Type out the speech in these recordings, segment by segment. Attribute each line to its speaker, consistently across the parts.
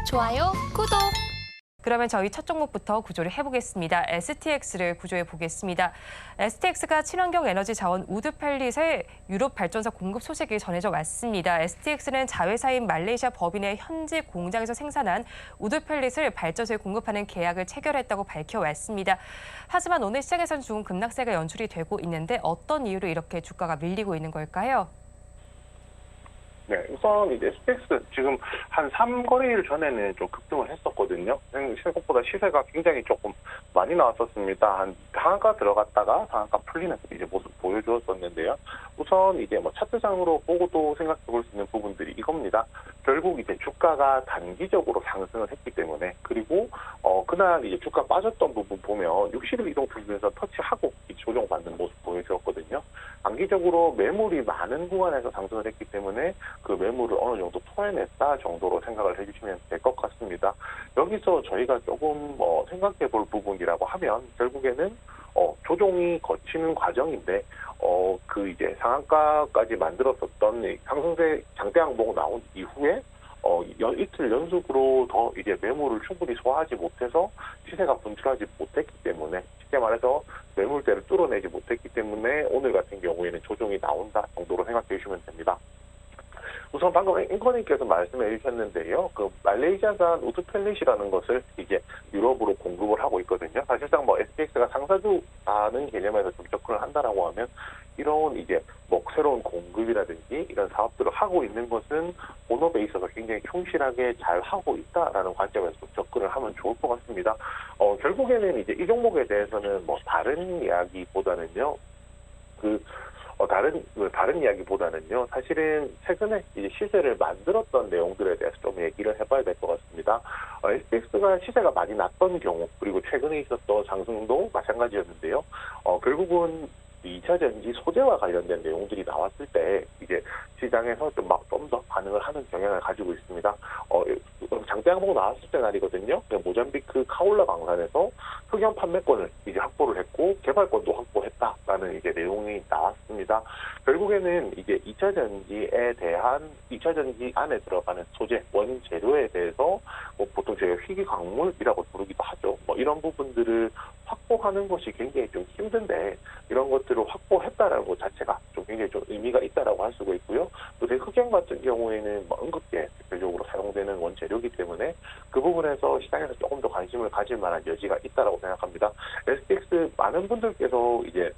Speaker 1: 좋아요, 구독.
Speaker 2: 그러면 저희 첫 종목부터 구조를 해보겠습니다. STX를 구조해 보겠습니다. STX가 친환경 에너지 자원 우드 펠릿의 유럽 발전소 공급 소식이 전해져 왔습니다. STX는 자회사인 말레이시아 법인의 현지 공장에서 생산한 우드 펠릿을 발전소에 공급하는 계약을 체결했다고 밝혀왔습니다. 하지만 오늘 시장에서는 좋은 급락세가 연출이 되고 있는데 어떤 이유로 이렇게 주가가 밀리고 있는 걸까요?
Speaker 3: 네, 우선 이제 STX 지금 한 3거래일 전에는 좀 급등을 했었거든요. 생각보다 시세가 굉장히 조금 많이 나왔었습니다. 한 상한가 들어갔다가 상한가 풀리는 이제 모습 보여주었었는데요. 우선 이제 뭐 차트상으로 보고도 생각해 볼 수 있는 부분들이 이겁니다. 결국 이제 주가가 단기적으로 상승을 했기 때문에, 그리고 그날 이제 주가 빠졌던 부분 보면 60일 이동 평균에서 터치하고 조정받는 모습 보여주었거든요. 단기적으로 매물이 많은 구간에서 상승을 했기 때문에 그 매물을 어느 정도 토해냈다 정도로 생각을 해주시면 될 것 같습니다. 여기서 저희가 조금 생각해 볼 부분이라고 하면 결국에는 조정이 거치는 과정인데 그 이제 상한가까지 만들었었던 상승세 장대 항목 나온 이후에 이틀 연속으로 더 이제 매물을 충분히 소화하지 못해서 시세가 분출하지 못했기 때문에, 쉽게 말해서 매물대를 뚫어내지 못했기 때문에 오늘 같은 경우에는 조정이 나온다 정도로 생각해 주시면 됩니다. 우선 방금 앵커님께서 말씀해 주셨는데요. 그 말레이시아산 우드 펠릿이라는 것을 이제 유럽으로 공급을 하고 있거든요. 사실상 뭐 STX가 상사주라는 개념에서 좀 접근을 한다라고 하면 이런 이제 뭐 새로운 공급이라든지 이런 사업들을 하고 있는 것은 본업에 있어서 굉장히 충실하게 잘 하고 있다라는 관점에서 좀 접근을 하면 좋을 것 같습니다. 결국에는 이제 이 종목에 대해서는 뭐 다른 이야기보다는요. 다른 이야기보다는요, 사실은 최근에 이제 시세를 만들었던 내용들에 대해서 좀 얘기를 해봐야 될 것 같습니다. STX가 시세가 많이 났던 경우, 그리고 최근에 있었던 상승도 마찬가지였는데요. 결국은 2차 전지 소재와 관련된 내용들이 나왔을 때 이제 시장에서 좀 더 반응을 하는 경향을 가지고 있습니다. 장대 항목 나왔을 때 날이거든요. 모잠비크 카올라 방산에서 흑연 판매권을 이제 확보를 했고 개발권도 확보했다라는 이제 내용이 나왔습니다. 결국에는 이제 2차 전지 안에 들어가는 소재, 원재료에 대해서 보통 저희가 희귀 광물이라고 부르기도 하죠. 이런 부분들을 확보하는 것이 굉장히 좀 힘든데 이런 것들을 확보했다라는 것 자체가 좀 굉장히 좀 의미가 있다라고 할 수가 있고요. 또 흑연 같은 경우에는 응급계 대표적으로 사용되는 원재료이기 때문에 그 부분에서 시장에서 조금 더 관심을 가질 만한 여지가 있다라고 생각합니다. STX 많은 분들께서 이제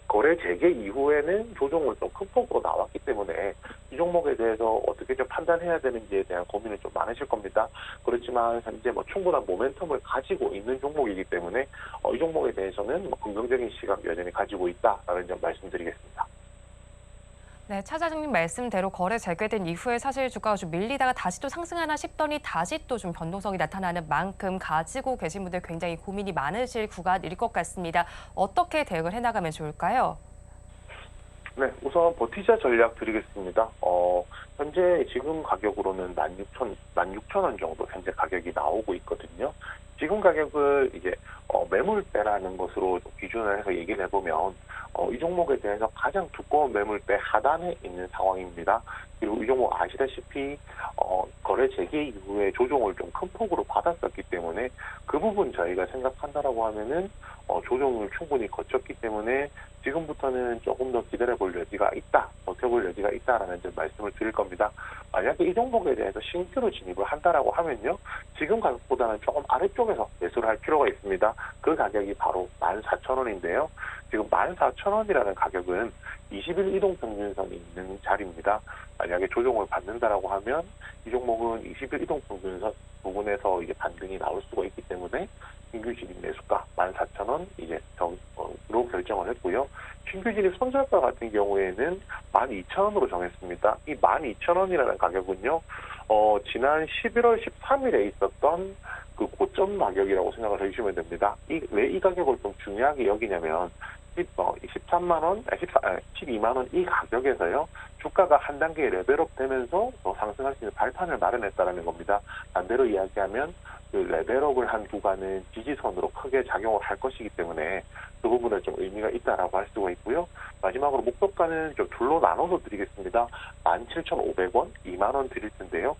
Speaker 3: 거래 재개 이후에는 조정을 좀 큰 폭으로 나왔기 때문에 이 종목에 대해서 어떻게 좀 판단해야 되는지에 대한 고민이 좀 많으실 겁니다. 그렇지만 현재 충분한 모멘텀을 가지고 있는 종목이기 때문에 이 종목에 대해서는 긍정적인 시각 여전히 가지고 있다라는 점 말씀드리겠습니다.
Speaker 2: 네, 차 사장님 말씀대로 거래 재개된 이후에 사실 주가가 좀 밀리다가 다시 또 상승하나 싶더니 다시 또 좀 변동성이 나타나는 만큼 가지고 계신 분들 굉장히 고민이 많으실 구간일 것 같습니다. 어떻게 대응을 해나가면 좋을까요?
Speaker 3: 네, 우선 버티자 전략 드리겠습니다. 현재 지금 가격으로는 16,000원 정도 현재 가격이 나오고 있거든요. 지금 가격을 이제 매물대라는 것으로 기준을 해서 얘기를 해보면 이 종목에 대해서 가장 두꺼운 매물대 하단에 있는 상황입니다. 그리고 이 종목 아시다시피 거래 재개 이후에 조정을 좀 큰 폭으로 받았었기 때문에 그 부분 저희가 생각한다라고 하면은 조정을 충분히 거쳤기 때문에 지금부터는 조금 더 기다려볼 여지가 있다, 버텨볼 여지가 있다라는 점 말씀을 드릴 겁니다. 만약에 이 종목에 대해서 신규로 진입을 한다라고 하면요, 지금 가격보다는 조금 아래쪽에서 매수를 할 필요가 있습니다. 그 가격이 바로 14,000원인데요. 지금 14,000원이라는 가격은 20일 이동평균선이 있는 자리입니다. 만약에 조정을 받는다라고 하면 이 종목은 20일 이동평균선 부분에서 이제 반등이 나올 수가 있기 때문에 신규 진입 매수가 14,000원 이제 로 결정을 했고요. 신규 진입 손절가 같은 경우에는 12,000원으로 정했습니다. 이 12,000원이라는 가격은요, 지난 11월 13일에 있었던 그 고점 가격이라고 생각을 해주시면 됩니다. 왜 이 가격을 좀 중요하게 여기냐면 12만 원 이 가격에서요, 주가가 한 단계 레벨업 되면서 더 상승할 수 있는 발판을 마련했다는 겁니다. 반대로 이야기하면 그 레벨업을 한 구간은 지지선으로 크게 작용을 할 것이기 때문에 그 부분에 좀 의미가 있다라고 할 수가 있고요. 마지막으로 목표가는 좀 둘로 나눠서 드리겠습니다. 17,500원, 2만 원 드릴 텐데요.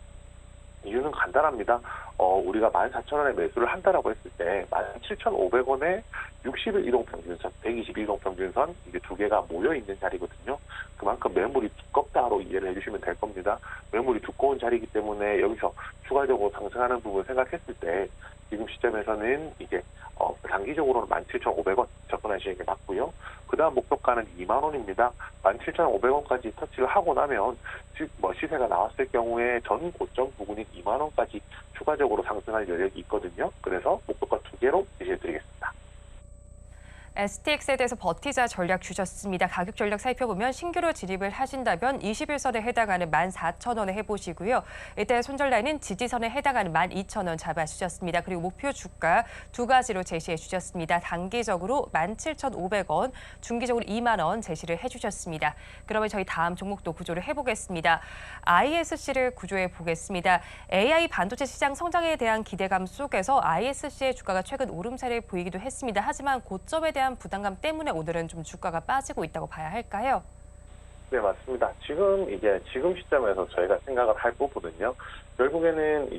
Speaker 3: 간단합니다. 우리가 14,000원에 매수를 한다라고 했을 때 17,500원에 60일 이동 평균선, 120일 이동 평균선 이게 두 개가 모여 있는 자리거든요. 그만큼 매물이 두껍다로 이해를 해주시면 될 겁니다. 매물이 두꺼운 자리이기 때문에 여기서 추가적으로 상승하는 부분 생각했을 때 지금 시점에서는 이제 단기적으로는 17,500원 접근하시는 게 맞고요. 그 다음 목표가는 2만 원입니다. 17,500원까지 터치를 하고 나면 시세가 나왔을 경우에 전 고점 부근인 2만 원까지 추가적으로 상승할 여력이 있거든요. 그래서 목표가 두 개로 제시해드리겠습니다.
Speaker 2: STX에 대해서 버티자 전략 주셨습니다. 가격 전략 살펴보면 신규로 진입을 하신다면 21선에 해당하는 14,000원에 해보시고요. 이때 손절 라인은 지지선에 해당하는 12,000원 잡아주셨습니다. 그리고 목표 주가 두 가지로 제시해 주셨습니다. 단기적으로 17,500원, 중기적으로 2만 원 제시를 해주셨습니다. 그러면 저희 다음 종목도 구조를 해보겠습니다. ISC를 구조해 보겠습니다. AI 반도체 시장 성장에 대한 기대감 속에서 ISC의 주가가 최근 오름세를 보이기도 했습니다. 하지만 고점에 대한 부담감 때문에 오늘은 좀 주가가 빠지고 있다고 봐야 할까요?
Speaker 3: 네, 맞습니다. 지금 시점에서 저희가 생각을 할 부분은요. 결국에는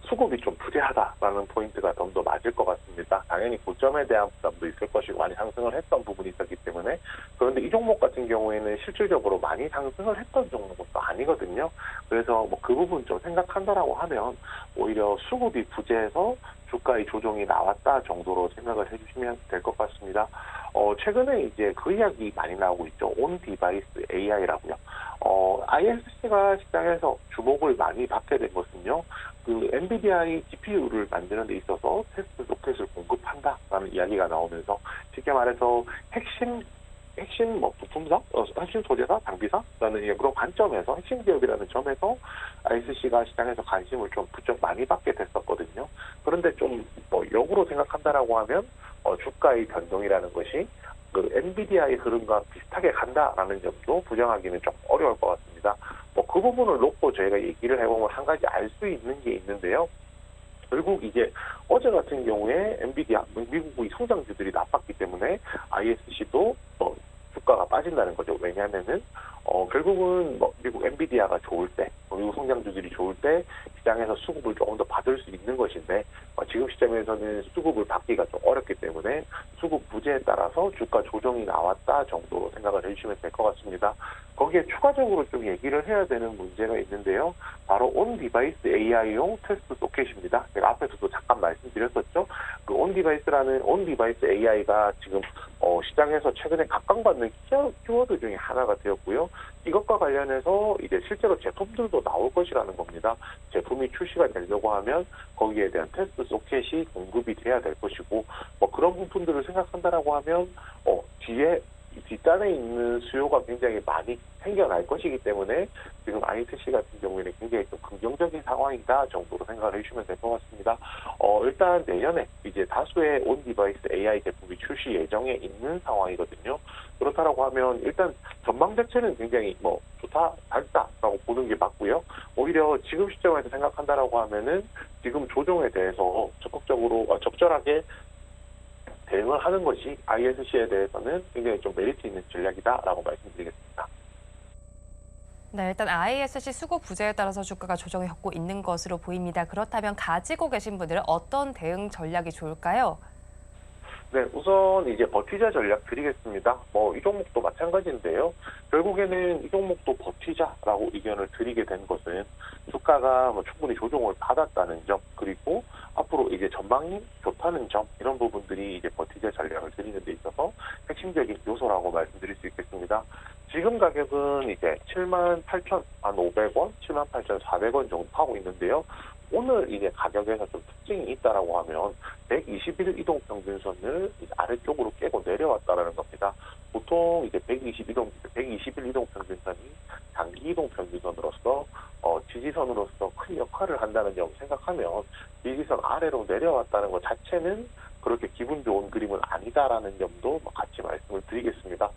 Speaker 3: 수급이 좀 부재하다라는 포인트가 좀 더 맞을 것 같습니다. 당연히 고점에 대한 부담도 있을 것이고 많이 상승을 했던 부분이 있었기 때문에. 그런데 이 종목 같은 경우에는 실질적으로 많이 상승을 했던 종목은 또 아니거든요. 그래서 그 부분 좀 생각한다라고 하면 오히려 수급이 부재해서 주가의 조정이 나왔다 정도로 생각을 해주시면 될 것 같습니다. 최근에 이제 그 이야기 많이 나오고 있죠. 온 디바이스 AI라고요. ISC가 시장에서 주목을 많이 받게 된 것은요. 그 NVIDIA GPU를 만드는 데 있어서 테스트 소켓을 공급한다라는 이야기가 나오면서 쉽게 말해서 핵심 부품사, 핵심 소재사, 장비사라는 그런 관점에서 핵심 기업이라는 점에서 ISC가 시장에서 관심을 좀 부쩍 많이 받게 됐었거든요. 그런데 좀 역으로 생각한다라고 하면 주가의 변동이라는 것이 그 엔비디아의 흐름과 비슷하게 간다라는 점도 부정하기는 좀 어려울 것 같습니다. 그 부분을 놓고 저희가 얘기를 해보면 한 가지 알 수 있는 게 있는데요. 결국 이제 어제 같은 경우에 엔비디아, 미국의 성장주들이 나빴기 때문에 ISC도 주가가 빠진다는 거죠. 왜냐하면은 결국은 미국 엔비디아가 좋을 때, 미국 성장주들이 좋을 때 시장에서 수급을 조금 더 받을 수 있는 것인데 지금 시점에서는 수급을 받기가 좀 어렵기 때문에 수급 부재에 따라서 주가 조정이 나왔다 정도로 생각을 해주시면 될 것 같습니다. 거기에 추가적으로 좀 얘기를 해야 되는 문제가 있는데요. 바로 온 디바이스 AI용 테스트 소켓입니다. 제가 앞에서도 잠깐 말씀드렸었죠. 그 온 디바이스 AI가 지금 시장에서 최근에 각광받는 키워드 중에 하나가 되었고요. 이것과 관련해서 이제 실제로 제품들도 나올 것이라는 겁니다. 제품이 출시가 되려고 하면 거기에 대한 테스트 소켓이 공급이 돼야 될 것이고 그런 부분들을 생각한다라고 하면 뒷단에 있는 수요가 굉장히 많이 생겨날 것이기 때문에 지금 ITC 같은 경우에는 굉장히 좀 긍정적인 상황이다 정도로 생각을 해주시면 될 것 같습니다. 일단 내년에 이제 다수의 온 디바이스 AI 제품이 출시 예정에 있는 상황이거든요. 그렇다라고 하면 일단 전망 자체는 굉장히 좋다, 밝다라고 보는 게 맞고요. 오히려 지금 시점에서 생각한다라고 하면은 지금 조정에 대해서 적절하게 대응을 하는 것이 ISC에 대해서는 굉장히 좀 메리트 있는 전략이다라고 말씀드리겠습니다.
Speaker 2: 네, 일단 ISC 수급 부재에 따라서 주가가 조정을 겪고 있는 것으로 보입니다. 그렇다면 가지고 계신 분들은 어떤 대응 전략이 좋을까요?
Speaker 3: 네, 우선 이제 버티자 전략 드리겠습니다. 이 종목도 마찬가지인데요. 결국에는 이 종목도 버티자라고 의견을 드리게 된 것은 주가가 충분히 조정을 받았다는 점, 그리고 앞으로 이제 전망이 좋다는 점, 이런 부분들이 이제 버티자 전략을 드리는 데 있어서 핵심적인 요소라고 말씀드릴 수 있겠습니다. 지금 가격은 이제 78,500원, 78,400원 정도 하고 있는데요. 오늘 이제 가격에서 좀 특징이 있다라고 하면 121 이동 평균선을 아래쪽으로 깨고 내려왔다라는 겁니다. 보통 이제 121 이동 평균선이 단기 이동 평균선으로서 지지선으로서 큰 역할을 한다는 점을 생각하면 지지선 아래로 내려왔다는 것 자체는 그렇게 기분 좋은 그림은 아니다라는 점도 같이 말씀을 드리겠습니다.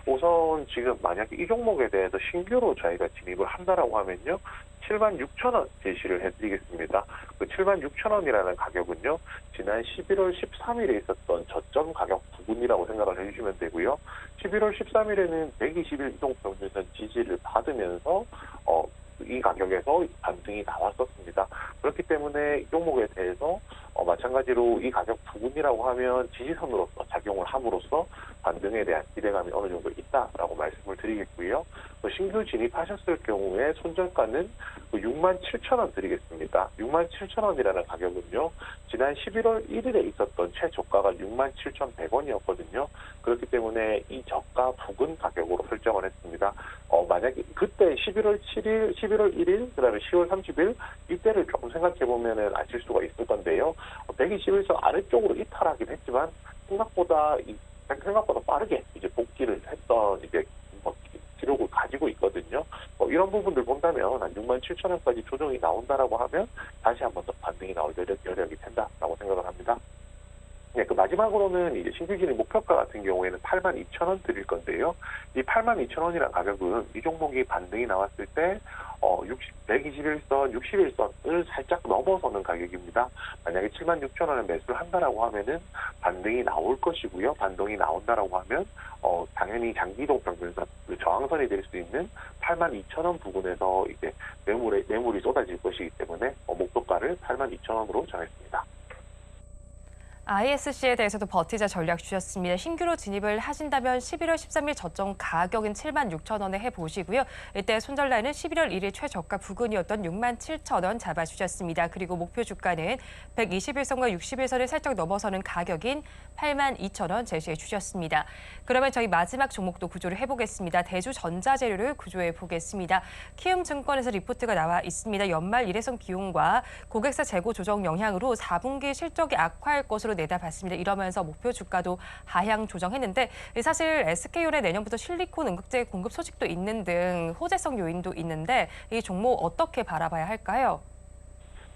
Speaker 3: 우선 지금 만약에 이 종목에 대해서 신규로 저희가 진입을 한다라고 하면요. 76,000원 제시를 해드리겠습니다. 그 76,000원이라는 가격은요. 지난 11월 13일에 있었던 저점 가격 부분이라고 생각을 해주시면 되고요. 11월 13일에는 121 이동평균선 지지를 받으면서 이 가격에 쪽에서 반등이 나왔었습니다. 그렇기 때문에 이 종목에 대해서 마찬가지로 이 가격 부근이라고 하면 지지선으로서 작용을 함으로써 반등에 대한 기대감이 어느 정도 있다라고 말씀을 드리겠고요. 신규 진입하셨을 경우에 손절가는 67,000원 드리겠습니다. 67,000원이라는 가격은요. 지난 11월 1일에 있었던 최저가가 67,100원이었거든요. 그렇기 때문에 이 저가 부근 가격으로 설정을 했습니다. 만약에 그때 11월 7일, 11월 1일, 그다음에 10월 30일 이때를 조금 생각해 보면은 아실 수가 있을 건데요. 121선 아래쪽으로 이탈하긴 했지만 생각보다 빠르게 이제 복귀를 했던 이제 기록을 가지고 있거든요. 이런 부분들 본다면 한 67,000원까지 조정이 나온다라고 하면 다시 한번 더 반등이 나올 여력이 된다라고 생각을 합니다. 네, 그 마지막으로는 이제 신규 진입 목표가 같은 경우에는 82,000원 드릴 건데요. 이 82,000원이라는 가격은 이 종목이 반등이 나왔을 때 121선, 61선을 살짝 넘어서는 가격입니다. 만약에 76,000원에 매수를 한다라고 하면은 반등이 나올 것이고요. 반등이 나온다라고 하면 당연히 장기이동 평균선 저항선이 될 수 있는 82,000원 부근에서 이제 매물이 쏟아질 것이기 때문에 목표가를 82,000원으로 정했습니다.
Speaker 2: ISC에 대해서도 버티자 전략 주셨습니다. 신규로 진입을 하신다면 11월 13일 저점 가격인 76,000원에 해보시고요. 이때 손절 라인은 11월 1일 최저가 부근이었던 67,000원 잡아주셨습니다. 그리고 목표 주가는 121선과 61선을 살짝 넘어서는 가격인 82,000원 제시해 주셨습니다. 그러면 저희 마지막 종목도 구조를 해보겠습니다. 대주전자재료를 구조해 보겠습니다. 키움증권에서 리포트가 나와 있습니다. 연말 일회성 비용과 고객사 재고 조정 영향으로 4분기 실적이 악화할 것으로 내다봤습니다. 이러면서 목표 주가도 하향 조정했는데 사실 SK온의 내년부터 실리콘 응급제 공급 소식도 있는 등 호재성 요인도 있는데 이 종목 어떻게 바라봐야 할까요?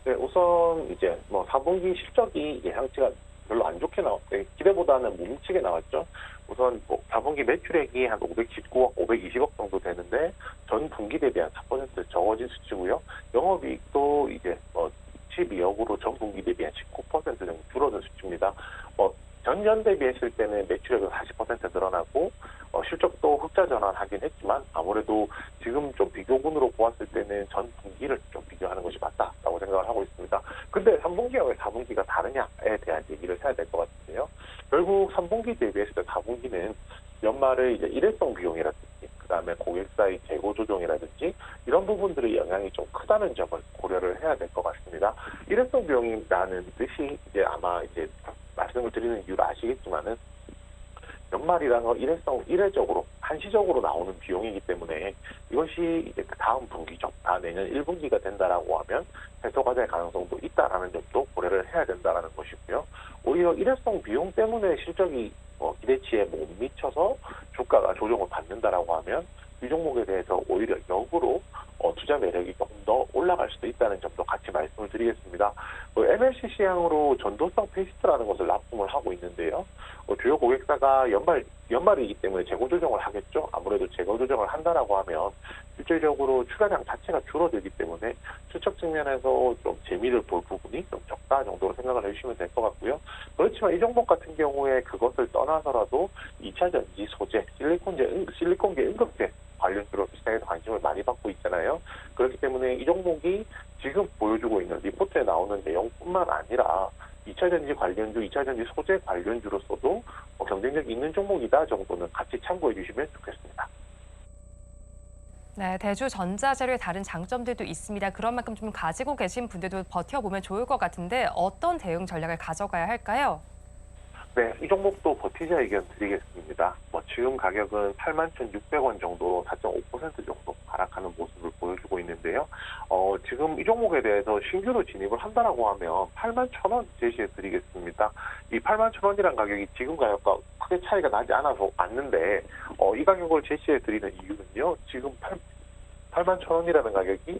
Speaker 3: 네, 우선 이제 4분기 실적이 예상치가 별로 안 좋게 기대보다는 뭉치게 나왔죠. 우선 4분기 매출액이 한 519억, 520억 정도 되는데 전 분기 대비 한 4% 적어진 수치고요. 영업이익도 이제 12억으로 전 분기 대비 한 19% 정도 줄어든 수치입니다. 전년 대비했을 때는 매출액은 40% 늘어나고 실적도 흑자 전환하긴 했지만 아무래도 지금 좀 비교군으로 보았을 때는 전 분기를 좀 비교하는 것이 맞다라고 생각을 하고 있습니다. 근데 3분기와 왜 4분기가 다르냐에 대한 얘기를 해야 될 것 같은데요. 결국 3분기 대비했을 때 4분기는 연말의 이제 일회성 비용이라든지 그다음에 고객사의 재고 조정이라든지 이런 부분들의 영향이 좀 크다는 점을 고려를 해야 될 것 같습니다. 일회성 비용이라는 뜻이 이제 아마 이제 말씀을 드리는 이유를 아시겠지만은 연말이라는 건 일회적으로 한시적으로 나오는 비용이기 때문에 이것이 이제 그 다음 분기죠. 내년 1분기가 된다라고 하면 해소가 될 가능성도 있다라는 점도 고려를 해야 된다라는 것이고요. 오히려 일회성 비용 때문에 실적이 기대치에 못 미쳐서 주가가 조정을 받는다라고 하면 이 종목에 대해서 오히려 역으로 투자 매력이 조금 더 올라갈 수도 있다는 점도 같이 말씀을 드리겠습니다. MLC 시향으로 전도성 페이스트라는 것을 납품을 하고 있는데요. 주요 고객사가 연말이기 때문에 재고 조정을 하겠죠. 아무래도 재고 조정을 한다라고 하면 실질적으로 출하량 자체가 줄어들기 때문에 수적 측면에서 좀 재미를 볼 부분이 좀 적다 정도로 생각을 해주시면 될 것 같고요. 그렇지만 이 종목 같은 경우에 그것을 떠나서라도 2차 전지 소재, 실리콘계 응급제 관련주로 시장에서 관심을 많이 받고 있잖아요. 그렇기 때문에 이 종목이 지금 보여주고 있는 리포트에 나오는 내용뿐만 아니라 2차 전지 관련주, 2차 전지 소재 관련주로서도 경쟁력이 있는 종목이다 정도는 같이 참고해 주시면 좋겠습니다.
Speaker 2: 네, 대주전자재료의 다른 장점들도 있습니다. 그런 만큼 좀 가지고 계신 분들도 버텨보면 좋을 것 같은데 어떤 대응 전략을 가져가야 할까요?
Speaker 3: 네, 이 종목도 버티자 의견 드리겠습니다. 지금 가격은 81,600원 정도로 4.5% 정도 하락하는 모습을 보여주고 있는데요. 지금 이 종목에 대해서 신규로 진입을 한다라고 하면 81,000원 제시해 드리겠습니다. 이 81,000원이라는 가격이 지금 가격과 크게 차이가 나지 않는데 이 가격을 제시해 드리는 이유는요. 지금 81,000원이라는 가격이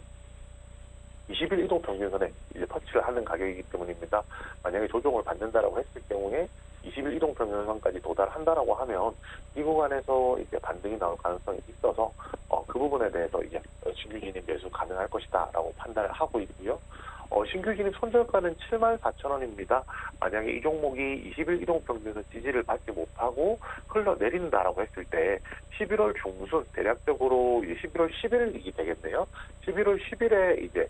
Speaker 3: 20일 이동 평균선에 이제 터치를 하는 가격이기 때문입니다. 만약에 조정을 받는다라고 했을 경우에 20일 이동 평균선까지 도달한다라고 하면 이 구간에서 이제 반등이 나올 가능성이 있어서 그 부분에 대해서 이제 신규 진입 매수 가능할 것이다라고 판단을 하고 있고요. 신규 진입 손절가는 74,000원입니다. 만약에 이 종목이 20일 이동평균선 지지를 받지 못하고 흘러내린다라고 했을 때 11월 중순 대략적으로 이제 11월 10일이 되겠네요. 11월 10일에 이제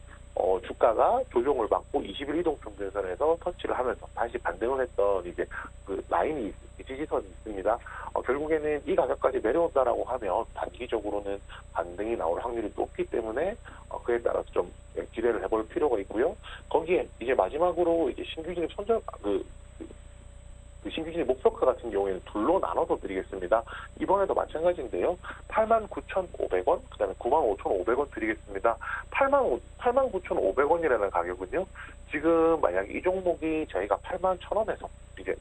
Speaker 3: 주가가 조정을 받고 20일 이동평균선에서 터치를 하면서 다시 반등을 했던 이제 그 라인이 지지선이 있습니다. 결국에는 이 가격까지 내려온다라고 하면 단기적으로는 반등이 나올 확률이 높기 때문에 그에 따라서 좀 기대를 해볼 필요가 있고요. 거기에 이제 마지막으로 이제 신규 진입 손절 그 신규 진입 목표가 같은 경우에는 둘로 나눠서 드리겠습니다. 이번에도 마찬가지인데요. 89,500원, 그다음에 95,500원 드리겠습니다. 89,500원이라는 가격은요. 지금 만약 이 종목이 저희가 81,000원에서 이제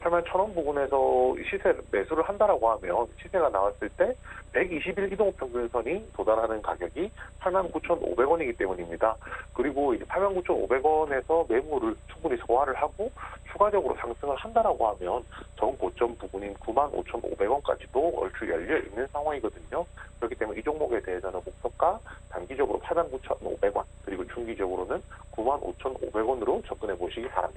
Speaker 3: 81,000원 부근에서 시세 매수를 한다라고 하면 시세가 나왔을 때 120일 이동평균선이 도달하는 가격이 89,500원이기 때문입니다. 그리고 이제 89,500원에서 매물을 충분히 소화를 하고 추가적으로 상승을 한다라고 하면 전 고점 부분인 95,500원까지도 얼추 열려 있는 상황이거든요. 그렇기 때문에 이 종목에 대해서는 목표가 단기적으로 89,500원 그리고 중기적으로는 95,500원으로 접근해 보시기 바랍니다.